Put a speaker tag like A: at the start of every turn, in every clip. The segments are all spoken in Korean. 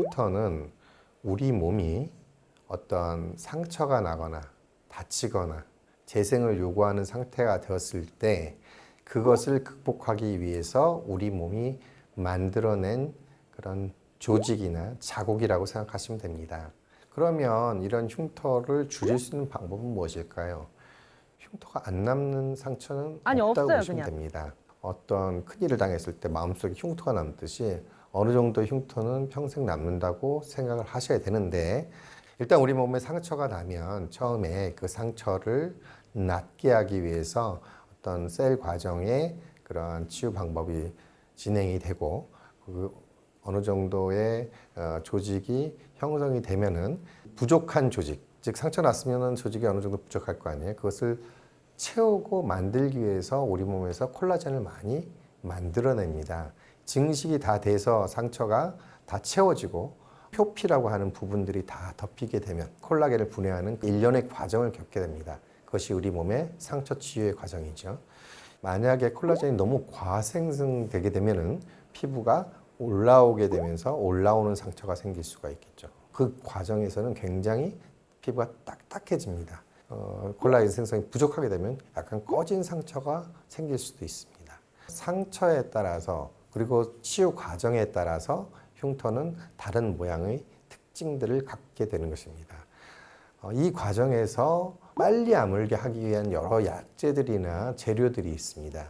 A: 흉터는 우리 몸이 어떤 상처가 나거나 다치거나 재생을 요구하는 상태가 되었을 때 그것을 극복하기 위해서 우리 몸이 만들어낸 그런 조직이나 자국이라고 생각하시면 됩니다. 그러면 이런 흉터를 줄일 수 있는 방법은 무엇일까요? 흉터가 안 남는 상처는 없다고
B: 없어요,
A: 보시면
B: 그냥.
A: 됩니다. 어떤 큰일을 당했을 때 마음속에 흉터가 남듯이 어느 정도 흉터는 평생 남는다고 생각을 하셔야 되는데, 일단 우리 몸에 상처가 나면 처음에 그 상처를 낫게 하기 위해서 어떤 셀 과정의 그러한 치유 방법이 진행이 되고, 그 어느 정도의 조직이 형성이 되면은 부족한 조직, 즉 상처 났으면 조직이 어느 정도 부족할 거 아니에요. 그것을 채우고 만들기 위해서 우리 몸에서 콜라겐을 많이 만들어냅니다. 증식이 다 돼서 상처가 다 채워지고 표피라고 하는 부분들이 다 덮이게 되면 콜라겐을 분해하는 일련의 과정을 겪게 됩니다. 그것이 우리 몸의 상처 치유의 과정이죠. 만약에 콜라겐이 너무 과생성되게 되면은 피부가 올라오게 되면서 올라오는 상처가 생길 수가 있겠죠. 그 과정에서는 굉장히 피부가 딱딱해집니다. 콜라겐 생성이 부족하게 되면 약간 꺼진 상처가 생길 수도 있습니다. 상처에 따라서 그리고 치유 과정에 따라서 흉터는 다른 모양의 특징들을 갖게 되는 것입니다. 이 과정에서 빨리 아물게 하기 위한 여러 약재들이나 재료들이 있습니다.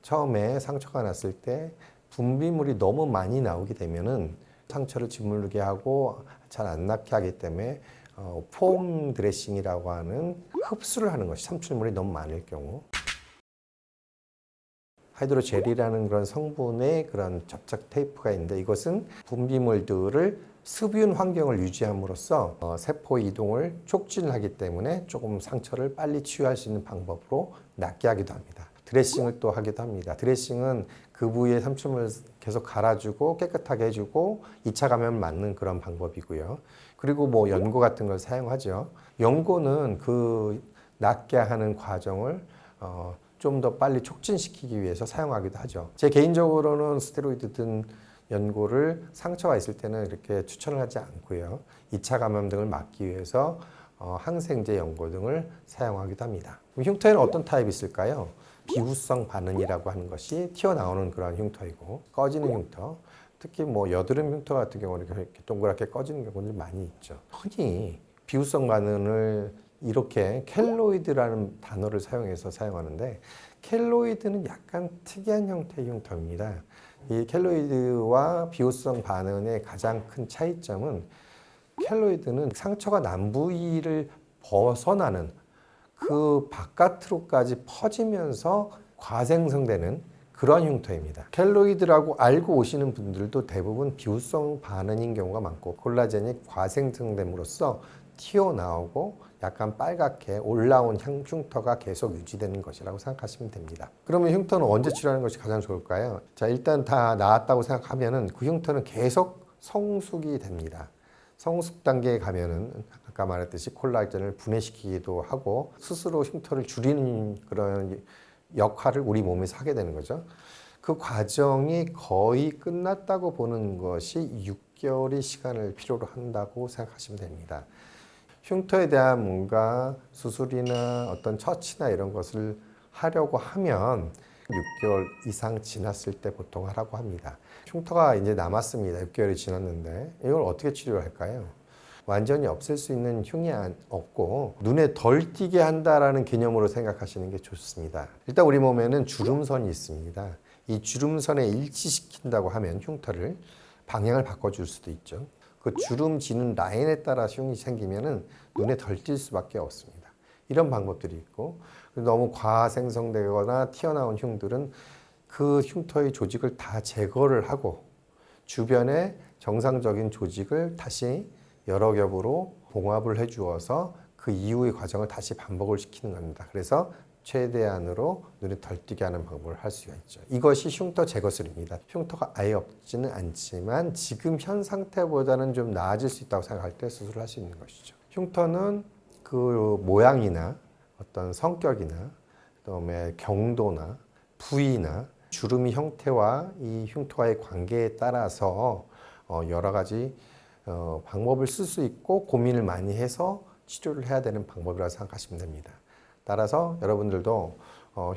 A: 처음에 상처가 났을 때 분비물이 너무 많이 나오게 되면은 상처를 짓무르게 하고 잘 안 낫게 하기 때문에 폼 드레싱이라고 하는 흡수를 하는 것이, 삼출물이 너무 많을 경우 하이드로젤이라는 그런 성분의 그런 접착 테이프가 있는데, 이것은 분비물들을 습윤 환경을 유지함으로써 세포 이동을 촉진하기 때문에 조금 상처를 빨리 치유할 수 있는 방법으로 낫게 하기도 합니다. 드레싱을 또 하기도 합니다. 드레싱은 그 부위에 삼춤을 계속 갈아주고 깨끗하게 해주고 2차 감염을 막는 그런 방법이고요. 그리고 뭐 연고 같은 걸 사용하죠. 연고는 그 낫게 하는 과정을 좀 더 빨리 촉진시키기 위해서 사용하기도 하죠. 제 개인적으로는 스테로이드 등 연고를 상처가 있을 때는 이렇게 추천을 하지 않고요. 2차 감염 등을 막기 위해서 항생제 연고 등을 사용하기도 합니다. 흉터에는 어떤 타입이 있을까요? 비후성 반응이라고 하는 것이 튀어나오는 그런 흉터이고, 꺼지는 흉터, 특히 뭐 여드름 흉터 같은 경우는 이렇게 동그랗게 꺼지는 경우들이 많이 있죠. 흔히 비후성 반응을 이렇게 켈로이드라는 단어를 사용해서 사용하는데, 켈로이드는 약간 특이한 형태의 흉터입니다. 이 켈로이드와 비후성 반응의 가장 큰 차이점은, 켈로이드는 상처가 난 부위를 벗어나는 그 바깥으로까지 퍼지면서 과생성되는 그런 흉터입니다. 켈로이드라고 알고 오시는 분들도 대부분 비후성 반응인 경우가 많고, 콜라겐이 과생성됨으로써 튀어나오고 약간 빨갛게 올라온 흉터가 계속 유지되는 것이라고 생각하시면 됩니다. 그러면 흉터는 언제 치료하는 것이 가장 좋을까요? 자, 일단 다 나았다고 생각하면은 그 흉터는 계속 성숙이 됩니다. 성숙 단계에 가면은 아까 말했듯이 콜라겐을 분해시키기도 하고 스스로 흉터를 줄이는 그런 역할을 우리 몸에서 하게 되는 거죠. 그 과정이 거의 끝났다고 보는 것이 6개월의 시간을 필요로 한다고 생각하시면 됩니다. 흉터에 대한 뭔가 수술이나 어떤 처치나 이런 것을 하려고 하면 6개월 이상 지났을 때 보통 하라고 합니다. 흉터가 이제 남았습니다. 6개월이 지났는데 이걸 어떻게 치료할까요? 완전히 없앨 수 있는 흉이 없고 눈에 덜 띄게 한다라는 개념으로 생각하시는 게 좋습니다. 일단 우리 몸에는 주름선이 있습니다. 이 주름선에 일치시킨다고 하면 흉터를 방향을 바꿔줄 수도 있죠. 그 주름 지는 라인에 따라 흉이 생기면은 눈에 덜 띌 수밖에 없습니다. 이런 방법들이 있고, 너무 과생성되거나 튀어나온 흉들은 그 흉터의 조직을 다 제거를 하고 주변에 정상적인 조직을 다시 여러 겹으로 봉합을 해 주어서 그 이후의 과정을 다시 반복을 시키는 겁니다. 그래서 최대한으로 눈에 덜 띄게 하는 방법을 할 수가 있죠. 이것이 흉터 제거술입니다. 흉터가 아예 없지는 않지만 지금 현 상태보다는 좀 나아질 수 있다고 생각할 때 수술을 할 수 있는 것이죠. 흉터는 그 모양이나 어떤 성격이나 그다음에 경도나 부위나 주름의 형태와 이 흉터와의 관계에 따라서 여러 가지 방법을 쓸 수 있고 고민을 많이 해서 치료를 해야 되는 방법이라고 생각하시면 됩니다. 따라서 여러분들도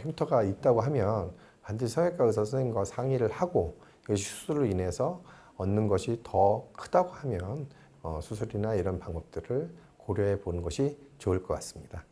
A: 흉터가 있다고 하면 반드시 성형외과 의사 선생님과 상의를 하고 이 수술로 인해서 얻는 것이 더 크다고 하면 수술이나 이런 방법들을 고려해 보는 것이 좋을 것 같습니다.